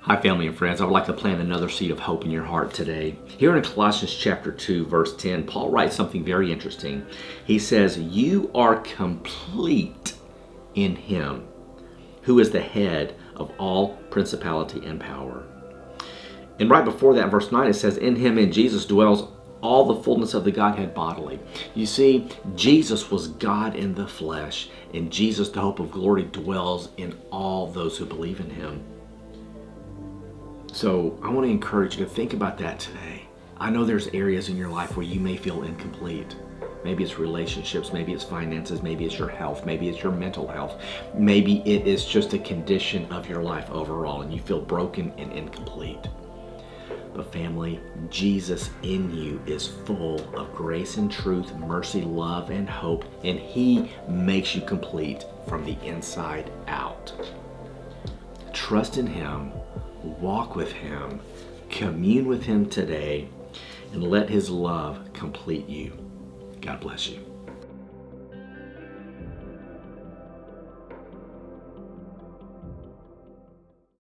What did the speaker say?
Hi, family and friends. I would like to plant another seed of hope in your heart today. Here in Colossians chapter 2, verse 10, Paul writes something very interesting. He says, "You are complete in him, who is the head of all principality and power." And right before that, verse 9, it says, "In him, in Jesus, dwells all the fullness of the Godhead bodily." You see, Jesus was God in the flesh, and Jesus, the hope of glory, dwells in all those who believe in him. So I want to encourage you to think about that today. I know there's areas in your life where you may feel incomplete. Maybe it's relationships, maybe it's finances, maybe it's your health, maybe it's your mental health. Maybe it is just a condition of your life overall and you feel broken and incomplete. But family, Jesus in you is full of grace and truth, mercy, love, and hope, and he makes you complete from the inside out. Trust in him. Walk with him, commune with him today, and let his love complete you. God bless you.